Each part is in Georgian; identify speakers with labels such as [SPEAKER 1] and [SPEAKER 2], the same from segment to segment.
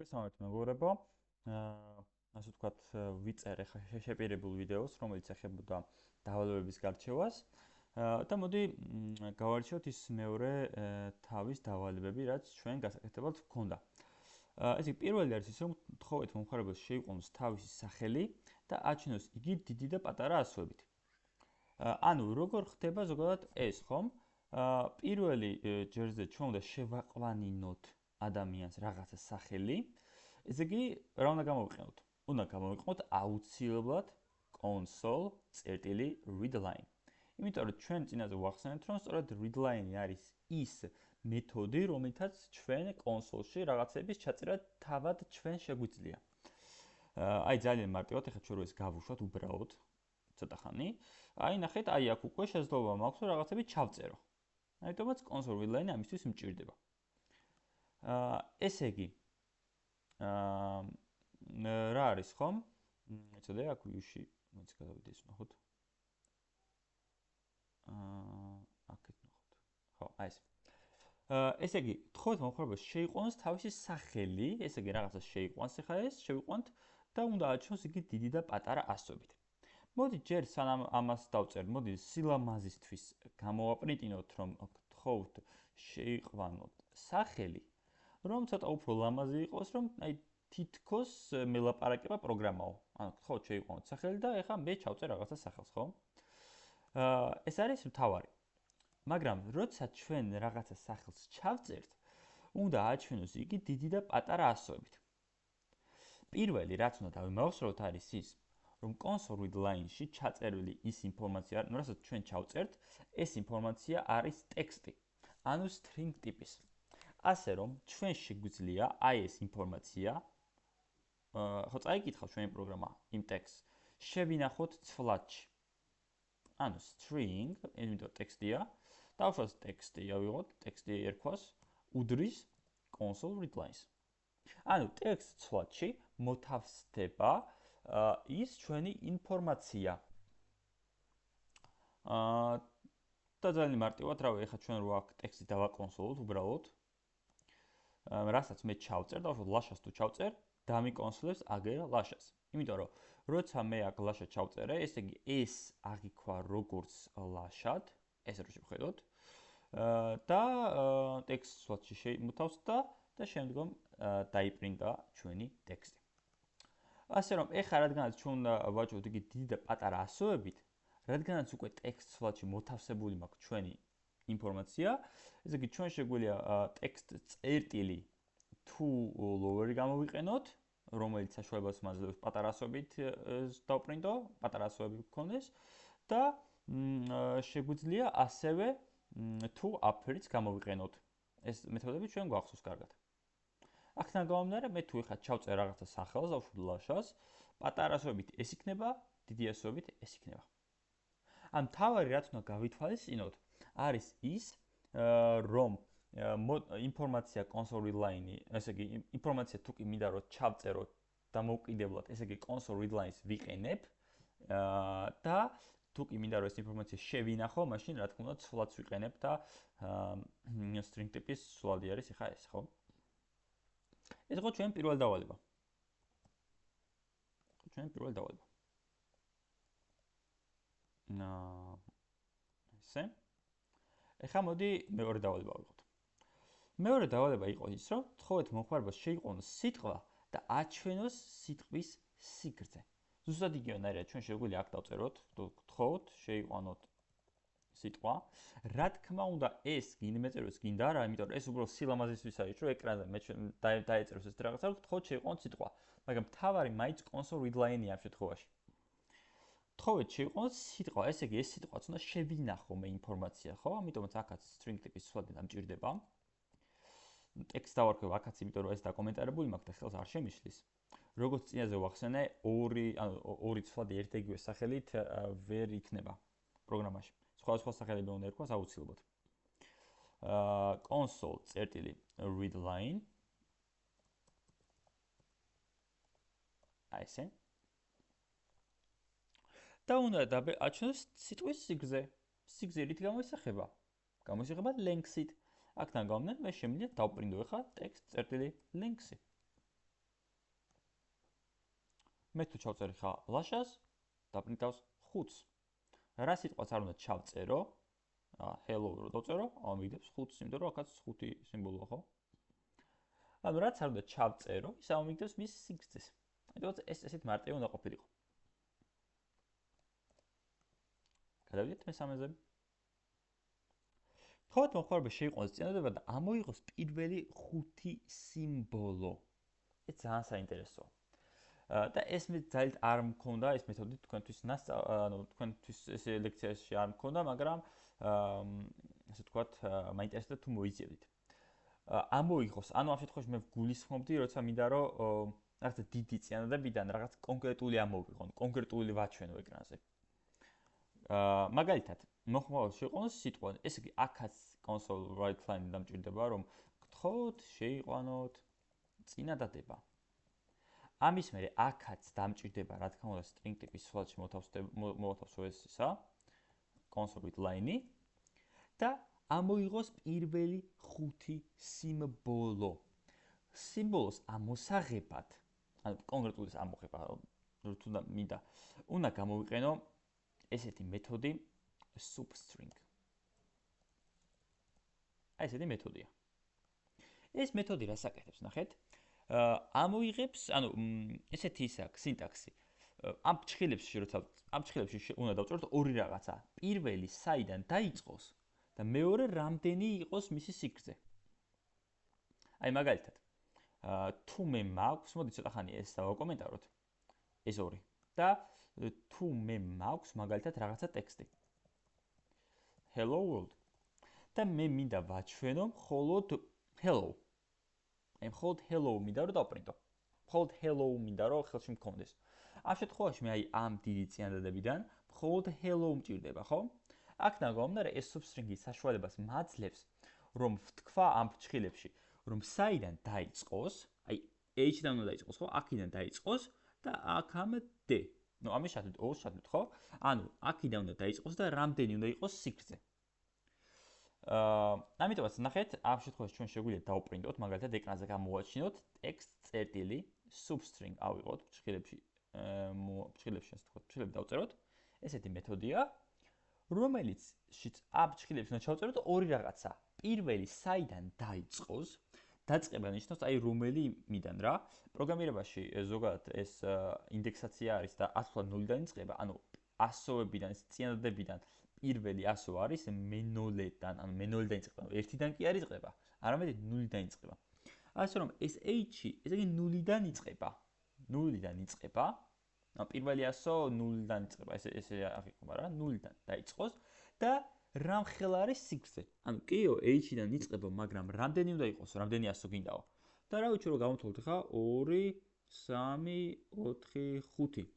[SPEAKER 1] მოგესალმებით მეგობრებო. ასე ვთქვათ, ვიწერე ხა შეპირებულ ვიდეოს, რომელიც ეხებოდა დავალებების გარჩევას. და მოდი გავარჩიოთ ის მეორე თავის დავალებები, რაც ჩვენ გასაკეთებლად გვქონდა. ესე პირველი არის ის, რომ თხოვეთ მომხმარებელს შეიყვანოს თავისი სახელი და აჩვენოს იგი დიდი და პატარა ასოებით. ანუ როგორ ხდება ზოგადად ეს, ხომ? პირველი ჯერზე ჩვენ უნდა შევაყვანინოთ ადამიანს რაღაცა სახელი. ესე იგი, რა უნდა გამოვიყენოთ? უნდა გამოვიყენოთ აუცილებლად console.readline. იმიტომ რომ ჩვენ წინაზე ვახსენეთ, რომ სწორედ readline არის ის მეთოდი, რომელთაც ჩვენ კონსოლში რაღაცების ჩაწერა თავად ჩვენ შეგვიძლია. აი ძალიან მარტივად ეხლა ჩვენ რო ეს გავუშვათ უბრალოდ ცოტა ხანი. აი ნახეთ, აი აქ უკვე შესაძლოა მაქვს რომ რაღაცები ჩავწერო. აიტომაც console readline ამისთვის მჭირდება. ესე იგი რა არის ხომ? იცოდე აქ view-ში მეც გადავიდე ის ნახოთ. აქეთ ნახოთ. ხო, აი ეს. ესე იგი, თხოვეთ მომხმარებელს შეიყვანოს თავისი სახელი, ესე იგი რაღაცა შეიყვანს ახლა ეს, შევიყვანთ და უნდა აჩვენოს იგი დიდი და პატარა ასოებით. მოდი ჯერ სანამ ამას დავწერთ, მოდი სილამაზისთვის გამოვაპრინტინოთ, რომ თხოვთ შეიყვანოთ სახელი, რომ ცოტა უფრო ლამაზი იყოს, რომ აი თითქოს მელაპარაკება პროგრამაო. ანუ თხოვთ შეიყვანოთ სახელი და ეხლა მე ჩავწერ რაღაცა სახელს, ხო? ეს არის მთავარი. მაგრამ როცა ჩვენ რაღაცა სახელს ჩავწერთ, უნდა აჩვენოს იგი დიდი და პატარა ასოებით. პირველი რაც უნდა დავიმახსოვროთ არის ის, რომ console readline-ში ჩაწერილი ის ინფორმაცია, რასაც ჩვენ ჩავწერთ, ეს ინფორმაცია არის ტექსტი, ანუ string ტიპის. ასე რომ ჩვენ შეგვიძლია აი ეს ინფორმაცია ხო წაიკითხავ ჩვენი პროგრამა იმ ტექსტს შევინახოთ ცვლადში. ანუ string, იმიტომ ტექსტია, დავშვათ ტექსტი, ავიღოთ ტექსტი ერქვას, უდრის console readlines. ანუ ტექსტ ცვლადში მოთავსდება ის ჩვენი ინფორმაცია. და ძალიან მარტივად, რავი, ეხლა ჩვენ რო აქ ტექსტი დავაკონსოლოთ უბრალოდ. რასაც მე ჩავწერ, დავშვათ ლაშას თუ ჩავწერ, დამიკონსოლებს აგერ ლაშას. იმიტომ რომ როცა მე აქ ლაშა ჩავწერე, ესე იგი ეს აღიქვა როგორც ლაშად, ესე რომ შევხედოთ. და ტექსტ სლოტში შემოთავსდა და შემდგომ დაიპრინტა ჩვენი ტექსტი. ასე რომ ეხლა რადგანაც ჩვენ უნდა ვაჭროთ იგი დიდი და პატარა ასოებით, რადგანაც უკვე ტექსტ სლოტში მოთავსებული მაქვს ჩვენი ინფორმაცია, ესე იგი ჩვენ შეგვიძლია ტექსტ წერტილი თუ lower-ი გამოვიყენოთ, რომელიც საშუალებას მაძლევს პატარა ასოებით დავპრინტო, პატარა ასოები გქონდეს და შეგვიძლია ასევე თუ upper-იც გამოვიყენოთ. ეს მეთოდები ჩვენ გვახსოვს კარგად. აქედან გამომდინარე, მე თუ ეხლა ჩავწერ რაღაცა სახელს, დავშვებ ლაშას, პატარა ასოებით ეს იქნება, დიდი ასოებით ეს იქნება. ან თავარი რაც უნდა გავითვალისწინოთ, არის ის, რომ ინფორმაცია console readline-ი, ესე იგი ინფორმაცია თუ კი მინდა რომ ჩავწერო დამოუკიდებლად, ესე იგი console readlines ვიყენებ და თუ კი მინდა რომ ეს ინფორმაცია შევინახო, მაშინ რა თქმა უნდა ცვლადს ვიყენებ და string ტიპის ცვლადი არის ეხა ეს, ხო? ეს იყო ჩვენი პირველი დავალება. ესე. ეხლა მოდი მეორე დავალება ვიღოთ. მეორე დავალება იყო ის, რომ თხოვეთ მომხმარებელს შეიყვანოს სიტყვა და აჩვენოს სიტყვის სიგრძე. ზუსტად იგივენაირად ჩვენ შეგვიძლია აქ დავწეროთ, თხოვთ შეიყვანოთ სიტყვა. რა თქმა უნდა, ეს გინმეწეროს გინდა რა, იმიტომ რომ ეს უბრალოდ სილამაზისთვის არის, რომ ეკრანზე მე დაეწეროს ეს რაღაცა, რომ თხოვთ შეიყვანოთ სიტყვა. მაგრამ თავარი მაინც console readline-ია ამ შემთხვევაში. თხოვეთ შეიყვანოთ სიტყვა, ესე იგი ეს სიტყვაც უნდა შევინახო მე ინფორმაცია, ხო? ამიტომაც აქაც string ტიპის ცვლადი დამჭირდება. ტექსტ დავარქვევ აქაც, იმიტომ რომ ეს დაკომენტარებული მაქვს და ხელს არ შემისლის. როგორც წინაზე ვახსენე, ორი ცვლადი ერთ-იგივე სახელით ვერ იქნება პროგრამაში. სხვა სახელები უნდა ერქვას აუცილებლად. console.readline აი ესე. და უნდა აჩვენოს სიტყვის სიგრძე. სიგრძე რით გამოისახება? გამოისახება length-ით. აქედან გამომდინარე, მე შემიძლია დავპრინტო ახლა ტექსტ წერტილი length-ი. მე თუ ჩავწერი ხა ლაშას, დაპრინტავს 5-ს. რა სიტყვაც არ უნდა ჩავწერო, hello რო დავწერო, ამიგდებს 5-ს, იმიტომ რომ აქაც 5 სიმბოლოა, ხო? ანუ რაც არ უნდა ჩავწერო, ის ამიგდებს მის სიგრძეს. ამიტომ ეს ესეთ მარტივი უნდა ყოფილიყო. გადავიდეთ მესამეზე. თქვათ მოხმარება შეიყვანოს წინადადება და ამოიღოს პირველი 5 სიმბოლო. ეს ძალიან საინტერესოა. და ეს მე ძალიან არ მქონდა ეს მეთოდი თქვენთვის ანუ თქვენთვის ეს ლექციაში არ მქონდა, მაგრამ ასე თქვათ მაინტერესებდა თუ მოიძიებდით. ამოიღოს, ანუ ამ შემთხვევაში მე გულისხმობდი, როცა მინდა რომ რაღაცა დიდი წინადადებიდან რაღაც კონკრეტული ამოვიღონ, კონკრეტული ვაჩვენო ეკრანზე. მაგალითად, მოხმარება შეიყვანოს სიტყვა, ესე იგი აქაც console right line დამჭირდება, რომ გთხოვთ შეიყვანოთ წინადადება. ამის მერე აქაც დამჭირდება, რა თქმა უნდა, string ტიპის სურათში მოთავსო ეს ისა, console with line-ი და ამოიღოს პირველი 5 სიმბოლო. სიმბოლოს ამოსაღებად, ანუ კონკრეტულის ამოღება, რომ თუნდა მინდა, უნდა გამოვიყენო ესეთი მეთოდი substring. აი ესეთი მეთოდია. ეს მეთოდი რას აკეთებს, ნახეთ? ამოიღებს, ანუ ესეთი ის აქვს სინტაქსი. ამ ჭხილებში როცა ამ ჭხილებში უნდა დავწეროთ ორი რაღაცა. პირველი საიდან დაიწყოს და მეორე რამდენი იყოს მისი სიგრძე. აი მაგალითად, თუ მე მაქვს, მოდი ცოტა ხანი ეს დავაკომენტაროთ. ეს ორი. და თუ მე მაქვს მაგალითად რაღაცა ტექსტი. Hello world. და მე მინდა ვაჩვენო მხოლოდ hello. აი მხოლოდ hello მინდა რომ დავპრინტო. მხოლოდ hello მინდა რომ ხელში მქონდეს. ამ შემთხვევაში მე აი ამ დიდი წინადადებიდან მხოლოდ hello მჭირდება, ხო? აქ ნაგავმდა ეს substring-ის საშუალებას მაძლევს, რომ ვთქვა ამ ჭხილებში, რომ საიდან დაიწყოს, აი h-დან უნდა დაიწყოს, ხო? აქედან დაიწყოს და აქამდე. ნუ ამის შეთანხმებით, ოღონდ შეთანხმებით, ხო? ანუ აქედან უნდა დაიწყოს და რამდენი უნდა იყოს სიგრძე. ამიტომაც ნახეთ, ამ შემთხვევაში ჩვენ შეგვიძლია დავპრინტოთ, მაგალითად ეკრანზე გამოვაჩინოთ text წერტილი substring ავიღოთ ჭხილებში, ჭხილებში ასე ვთქვათ, ჭხილები დავწეროთ. ესეთი მეთოდია, რომელიც ამ ჭხილებში უნდა ჩავწეროთ ორი რაღაცა. პირველი საიდან დაიწყოს, დაწყება ნიშნავს აი რომელი მიდან რა. პროგრამირებაში ზოგადად ეს ინდექსაცია არის და ასვლა ნულიდან იწყება, ანუ ასოებიდან, ეს წინადადებიდან პირველი ასო არის მე0-დან, ანუ მე0-დან იწყება, ანუ 1-დან კი არ იწყება, არამედ 0-დან იწყება. ასე რომ ეს h-ი, ესე იგი 0-დან იწყება. 0-დან იწყება. ანუ პირველი ასო 0-დან იწყება, ესე აღიქვამდა რა, 0-დან დაიწყოს და რამ ხელ არის სიგრძე. ანუ კიო h-დან იწყება, მაგრამ რამდენი უნდა იყოს, რამდენი ასო გინდაო. და რა ვიცი რომ გამოვთვალოთ ხა 2 3 4 5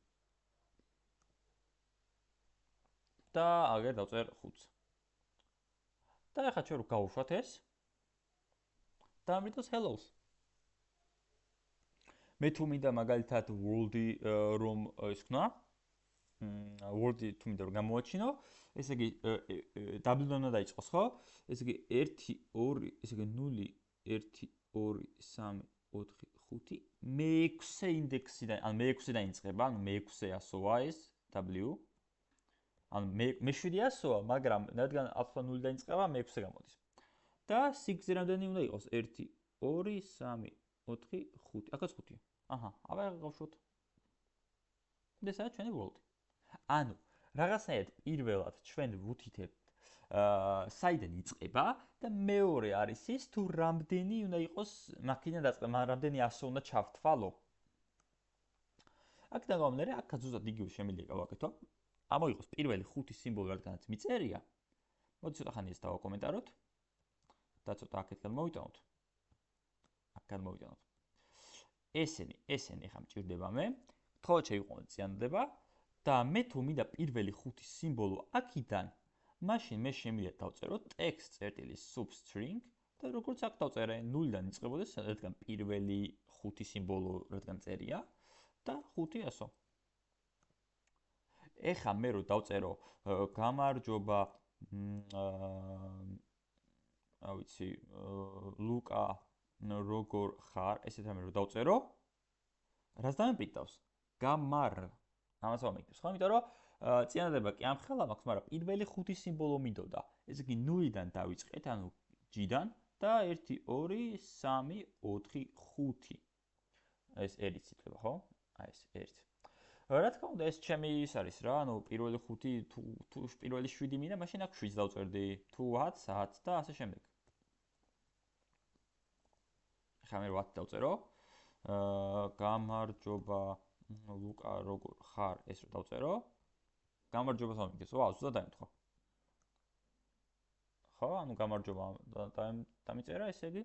[SPEAKER 1] და აგერ დავწერ 5-ს. და ახლა ჩვენ რო გავუშვათ ეს და ამიტომ hello-ს. მე თუ მინდა მაგალითად world-ი რომ ის ქნა, world-ი თუ მინდა რომ გამოვაჩინო, ესე იგი w-დან უნდა დაიწყოს, ხო? ესე იგი 1 2, ესე იგი 0 1 2 3 4 5 მე-6 ინდექსიდან, ანუ მე-6-დან იწყება, ანუ მე-6 ასოა ეს w. ანუ მე-7 ასოა, მაგრამ რადგან alpha 0-დან იწყება, მე-6 გამოდის. და სიგრძე რამდენი უნდა იყოს? 1 2 3 4 5. აქაც 5-ია. აჰა, აბა გავშვოთ. ესაა ჩვენი world. ანუ რაღაცნაირად პირველად ჩვენ ვუთითებთ საიდან იწყება და მეორე არის ის თუ რამდენი უნდა იყოს მაქინა დაწყება, რამდენი ასო უნდა ჩავთვალო. აქ დაგამომდე, აქაც ზუსტად იგივე შემიძლია გავაკეთო. ამოიღოს პირველი 5 სიმბოლო რადგანაც მიწერია. მოდი ცოტა ხანი ეს დავაკომენტაროთ და ცოტა აქეთკენ მოვიტანოთ. აქედან მოვიტანოთ. ესენი ხა მჭირდება მე. თხოვეთ შეიყვანოთ წინადადება და მე თუ მინდა პირველი 5 სიმბოლო აქედან, მაშინ მე შემიძლია დავწერო text წერტილი substring და როგორც აქ დავწერე 0-დან იწყებოდეს, რადგან პირველი 5 სიმბოლო რადგან წერია და 5 ასო. ეხა მე რო დავწერო გამარჯობა რა ვიცი ლუკა როგორ ხარ, ესეთ რამე რო დავწერო, რას დამეპიტავს? გამარ ამას ვამექნებს, ხო? იმიტომ რომ წინადადება კი ამ ხელა მაქვს, მაგრამ პირველი 5 სიმბოლო მინდოდა. ესე იგი 0-დან დავიწყეთ, ანუ G-დან და 1 2 3 4 5. ეს ერთიც იწება, ხო? აი ეს ერთი. რა თქმა უნდა, ეს ჩემი ის არის რა, ანუ პირველი 5 თუ პირველი 7 მინდა, მაშინ აქ 7 დავწერდი, თუ 10 და ასე შემდეგ. ახლა მე 8 დავწერო. გამარჯობა ლუკა, როგორ ხარ? ეს რო დავწერო. გამარჯობა სამიგეს. ვაუ, ზუსტად დაემთხვა. ხო, ანუ გამარჯობა დამიწერა, ესე იგი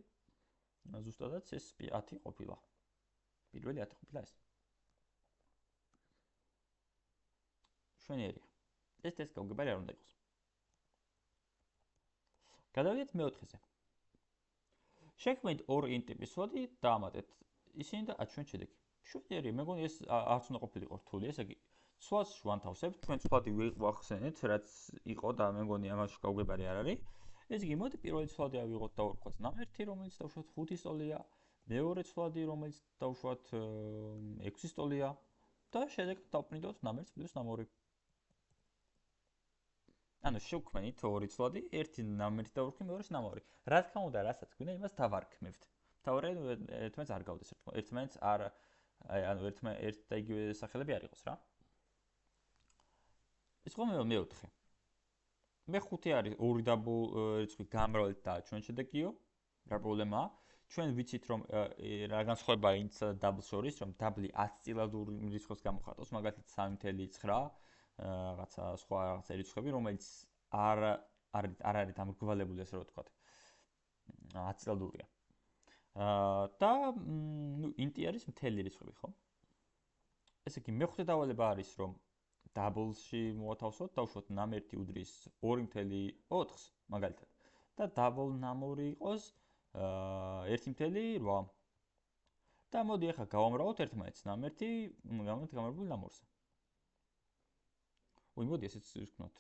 [SPEAKER 1] ზუსტადაც ეს 10 ყოფილა. პირველი 10 ყოფილა ეს. შვენიერია. ეს ტესტ გავგებარი არ უნდა იყოს. გადავიდეთ მეოთხეზე. შექმნით ორი ტიპის სლოდი და ამატეთ ისინი და აჩვენეთ შედეგი. შვენიერია, მეგონი ეს არც უნდა ყოფილიყო რთული, ესე იგი სლოდს შევანთავსებთ, ჩვენ სლოდი ვახსენეთ, რაც იყო და მეგონი ამაში გავგებარი არ არის. ესე იგი, მოდი პირველი სლოდი ავიღოთ და ვარქვათ ნამერთი, რომელიც დავუშვათ 5 სტოლია, მეორე სლოდი, რომელიც დავუშვათ 6 სტოლია და შედეგად დავპრინტოთ ნამერთს პლუს ნამორი. ანუ შევქმნით ორი სლოდი, ერთი ნამერთი დავუშვით, მეორეს ნამორი. რა თქმა უნდა, რასაც გვინდა, იმას დავარქმევთ. თავარი ერთმანეთს არ გავდეს, ერთმანეთს არ ანუ ერთ და იგივე სახელები არ იყოს რა. ეს ხოლმე მეოთხე. მე-5 არის ორი დაბულ რიცხვი გამრავლეთ და ჩვენ შედეგიო. რა პრობლემაა? ჩვენ ვიცით რომ რა განსხვავება ინც და დაბლს შორის, რომ დაბლი 10 წილად რიცხვს გამოხატავს, მაგალითად 3.9 რაღაცა სხვა რაღაცა რიცხვები, რომელიც არ არის დამრგვალებული, ასე რომ ვთქვათ. 10 წილადურია. და ნუ ინტი არის მთელი რიცხვები, ხო? ესე იგი მე-5 დავალება არის რომ დაბლში მოვათავსოთ, დავუშვათ ნამერთი უდრის 2.4-ს, მაგალითად. და დაბლ ნამორი იყოს 1.8. და მოდი ახლა გავამრავლოთ ერთმანეთს ნამერთი, გამარჯვებული ნამორზე. მოდი ესეც ვქნოთ.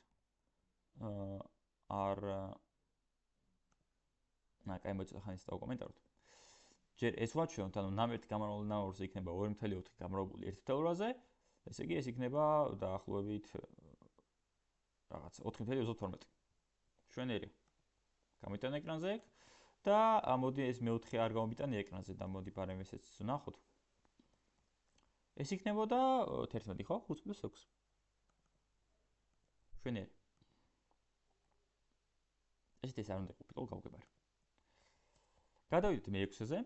[SPEAKER 1] კაი მოიწყო ხან ის დავკომენტაროთ. ჯერ ეს ვაჩვენოთ, ანუ ნამერთი გამარჯვებული ნამორზე იქნება 2.4 გამრავლებული 1.8-ზე. ესე იგი ეს იქნება დაახლოებით რაღაც 4.32. შვენერი. გამიტან ეკრანზე ეგ და მოდი ეს მეოთხე არ გამომიტანი ეკრანზე და მოდი პარემ ესეც ვნახოთ. ეს იქნებოდა 11, ხო? 5 + 6. შვენერი. ეს არ უნდა ყოფილიყო გავგებარი. გადავიდეთ მე-6-ზე.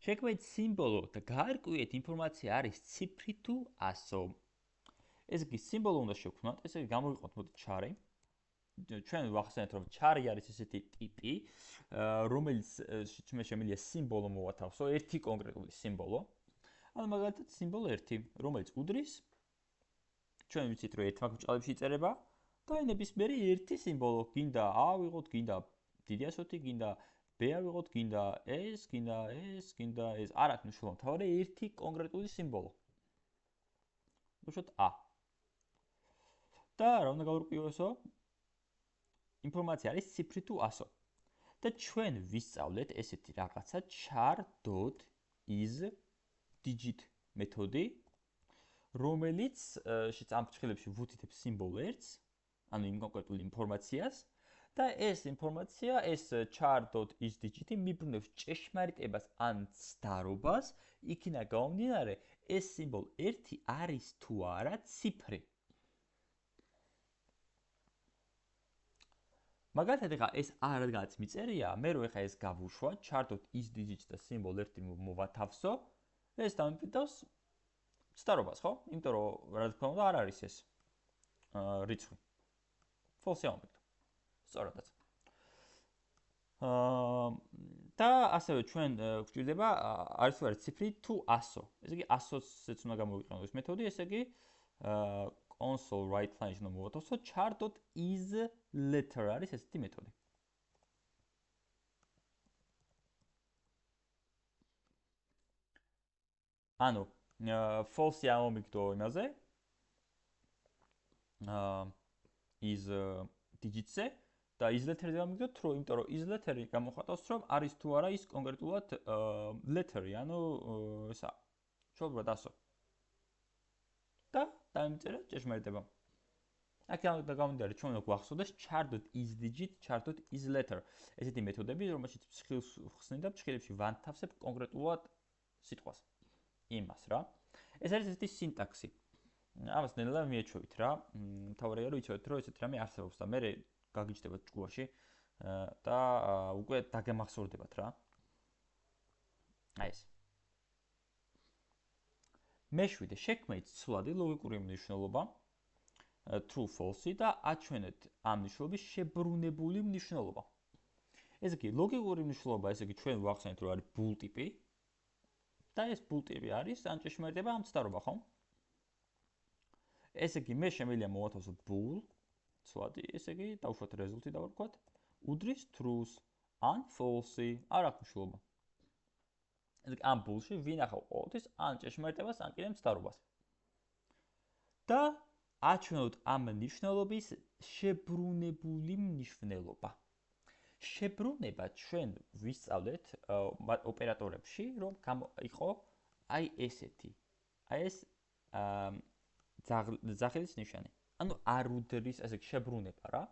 [SPEAKER 1] შექმნით სიმბოლო და გაარკვიეთ ინფორმაცია არის ციფრი თუ ასო. ესე იგი სიმბოლო უნდა შევქმნათ, ესე იგი გამოვიყოთ მოდი ჩარი. ჩვენ ვახსენეთ რომ ჩარი არის ესეთი ტიპი, რომელიც შემიძლია სიმბოლო მოვათავსო, ერთი კონკრეტული სიმბოლო. ანუ მაგალითად სიმბოლო 1, რომელიც უდრის ჩვენ ვიცით რომ ერთ მაგალითში იწერება და ნებისმიერი ერთი სიმბოლო, გინდა A ვიღოთ, გინდა დიდი ასოთი, გინდა B ავიღოთ, გინდა ეს, გინდა ეს, გინდა ეს. არ აქვს მნიშვნელობა, თავარი ერთი კონკრეტული სიმბოლო. უშოთ A. და რა უნდა გავარკვიოსო? ინფორმაცია არის ციფრი თუ ასო. და ჩვენ ვისწავლეთ ესეთი რაღაცა char.isDigit მეთოდი, რომელიც ამ ფრჩხილებში ვუთითებს სიმბოლო 1-ს, ანუ იმ კონკრეტულ ინფორმაციას. და ეს ინფორმაცია, ეს char.isDigit-ი მიბრუნებს ჭეშმარიტებას ან ცდარობას, იქინა გამომდინარე, ეს სიმბოლო 1 არის თუ არა ციფრი. მაგალითად, ეხლა ეს რადგანაც მიწერია, მე რო ეხლა ეს გავუშვა, char.isDigit და სიმბოლო 1 მოვათავსო, ეს დამიპირდავს ცდარობას, ხო? იმიტომ რომ რა თქმა უნდა არ არის ეს რიცხვი. false-ი ამბობთ. სწორადაც. და ასევე ჩვენ გვჭირდება არის თუ არა ციფრი თუ ასო. ესე იგი ასოც უნდა გამოვიყენოთ ეს მეთოდი, ესე იგი console write line-ში უნდა მოვათავსო char.isLetter არის ესეთი მეთოდი. ანუ false-ი ამომიგდო იმაზე is digit-ზე და isLetter-ზე ამომიგდო true, იმიტომ რომ isLetter-ი გამოხატავს, რომ არის თუ არა ის კონკრეტულად letter-ი, ანუ ესა ჩვეულებრივად 100. და დაიმწერა ჭეშმარიტება. აქ და გამომდინარე ჩვენ უნდა გვახსოვდეს char.is digit, char.is letter. ესეთი მეთოდები, რომელშიც ფხილს ხსნი და ფხილებში ვანთავსებ კონკრეტულად სიტყვას. იმას რა. ეს არის ესეთი სინტაქსი. ამას ნელა მიეჩვევით რა. თავარია რომ იცოდეთ რომ ესეთი რამე არსებობს და მე გაგიჩნდებათ ჭკუაში და უკვე დაგემახსოვრდებათ რა. აი ეს. მეშვიდე შექმნით ცვლადი ლოგიკური მნიშვნელობა true false და აჩვენეთ ამ მნიშვნელობის შებრუნებული მნიშვნელობა. ესე იგი ლოგიკური მნიშვნელობა, ესე იგი ჩვენ ვახსენეთ რომ არის bool ტიპი და ეს bool ტიპი არის ან ჭეშმარიტება ან ცდარობა, ხო? ესე იგი მე შემიძლია მოვათავსო bool ცვლადი, ესე იგი დავუშვათ result-ი და ვთქვათ უდრის true-ს ან false-ი, არ აქვს მნიშვნელობა. ესე იგი ამ bool-ში ვინახავ ყოველთვის ან ჭეშმარიტებას, ან კიდევ ცდარობას. და აჩვენოთ ამ ნიშნულობის შებრუნებული მნიშვნელობა. შებრუნება ჩვენ ვისწავლეთ ოპერატორებში, რომ იყო აი ესეთი. აი ეს ძახილის ნიშანი. ანუ არ უდრის, ესე იგი შებრუნება რა.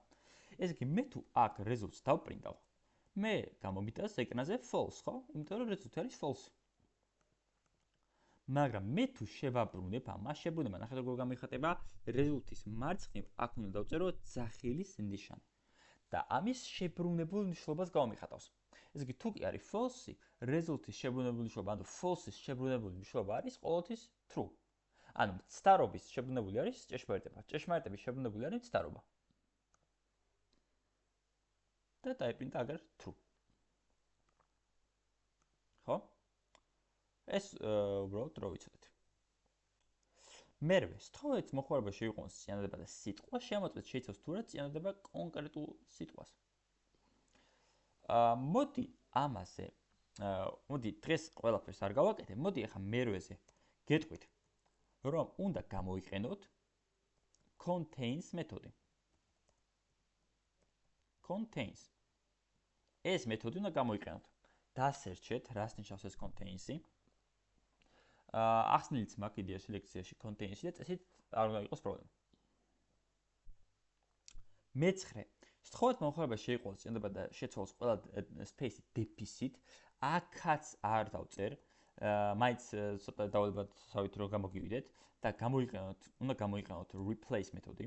[SPEAKER 1] ესე იგი მე თუ აქ results დავპრინტავ, მე გამომიტანს ეკრანზე false, ხო? იმიტომ რომ result არის false. მაგრამ მე თუ შევაბრუნებ ამას, შებრუნება ნახეთ როგორ გამიხატება result-ის მარცხნივ, აქ უნდა დავწერო ძახილის ნიშანი. და ამის შებრუნებულ მნიშვნელობას გამომიხატავს. ესე იგი თუ კი არის false, result-ის შებრუნებული მნიშვნელობა, ანუ false-ის შებრუნებული მნიშვნელობა არის ყოველთვის true. ანუ ცდარობის შებრუნებული არის ჭეშმარიტება. ჭეშმარიტების შებრუნებული არის ცდარობა. და დაიპრინტა აგერ true. ხო? ეს უბრალოდ რო ვიცოდეთ. მერვე, სთხოვეთ მოხმარებაში შეიყვანოს წინადადება და სიტყვა, შემოწმეთ შეიცავს თუ რა წინადადება კონკრეტულ სიტყვას. მოდი ამაზე, მოდი დღეს ყველაფერს არ გავაკეთებ, მოდი ახლა მერვეზე გეტყვით, რომ უნდა გამოიყენოთ contains მეთოდი. Contains. ეს მეთოდი უნდა გამოიყენოთ. დასერჩეთ, რას ნიშნავს ეს contains-ი. ახსნილიც მაქვს იდეა სელექციაში contains-ი და წესით არ უნდა იყოს პრობლემა. მეცხრე. სთხოვეთ მომხმარებელს შეიყვანოს წინადადება და შეცვალოს ყველა space-ი deficit. აქაც არ დავწერ. მაინც ცოტა დავალებათსავით რომ გამოგივიდეთ და უნდა გამოიყენოთ replace მეთოდი.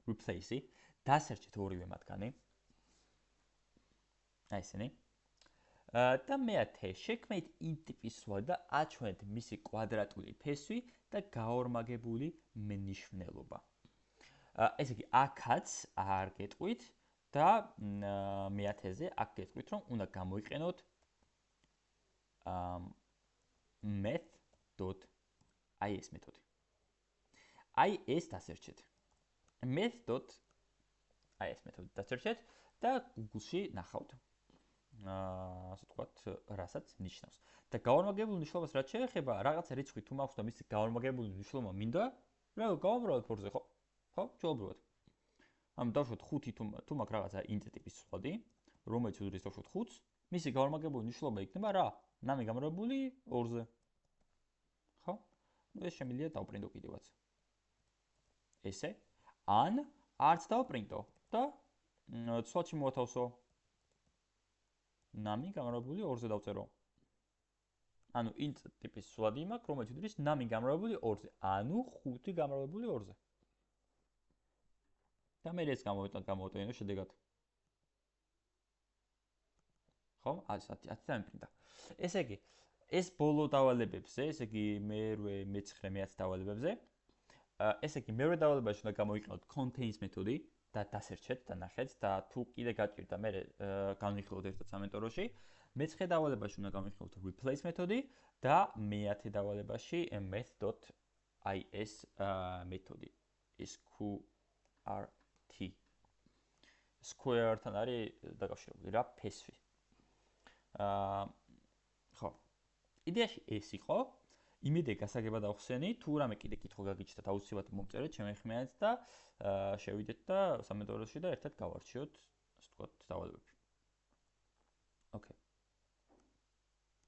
[SPEAKER 1] replace-ი. დასერჩეთ ორივე მათგანი. აი ესენი. და მეათე, შექმნით int ტიპის სვლა და აჩვენეთ მისი კვადრატული ფესვი და გაორმაგებული მნიშვნელობა. ესე იგი, აქაც არ გეტყვით და მეათეზე აქ გეტყვით, რომ უნდა გამოიყენოთ math.is მეთოდი. აი ეს დასერჩეთ. math.is მეთოდი დასერჩეთ და Google-ში ნახავთ. ასე ვთქვათ, რასაც ნიშნავს. და გაორმაგებულ მნიშვნელობას რაც შეეხება, რაღაცა რიცხვი თუ მაქვს და მისი გაორმაგებული მნიშვნელობა მინდა, რა გავამრავლებთ ფორზე, ხო? ხო, ჩვეულებრივად. ანუ დავშვათ 5 თუ მაქვს რაღაცა int ტიპის სვადი, რომელიც უდრის დავშვათ 5-ს, მისი გაორმაგებული მნიშვნელობა იქნება რა? ნამი გამრავლებული 2-ზე. ხო? ნუ ეს შემიძლია დავპრინტო კიდევაც. ესე, ან არც დავპრინტო და სვადში მოვათავსო. ნამი გამრავლებული 2-ზე დავწერო. ანუ int ტიპის სვადი მაქვს, რომელიც უდრის ნამი გამრავლებული 2-ზე, ანუ 5 გამრავლებული 2-ზე. და მე ეს გამოვიტანო შედეგად. ხო? ასე დამპრინტა. ესე იგი, ეს ბოლო დავალებებზე, ესე იგი მერვე, მეცხრე, მეათე დავალებებზე, ესე იგი მერვე დავალებაში უნდა გამოიყენოთ contains მეთოდი და დასერჩეთ და ნახეთ და თუ კიდე გაჭირდა მე განვიხილოთ ერთად სამენტოროში. მეცხრე დავალებაში უნდა გამოიყენოთ replace მეთოდი და მეათე დავალებაში math.is მეთოდი. sqrt. square-თან არის დაკავშირებული რა ფესვი. ხო. იდეაში ეს იყო. იმედი გასაგებად ავხსენი, თუ რამე კიდე კითხვა გაგიჩნდათ, აუცილებლად მომწერეთ ჩემი ხმიანეთ და შევიდეთ და სამენტოროში და ერთად გავარჩიოთ, ასე ვთქვათ, დავალებები.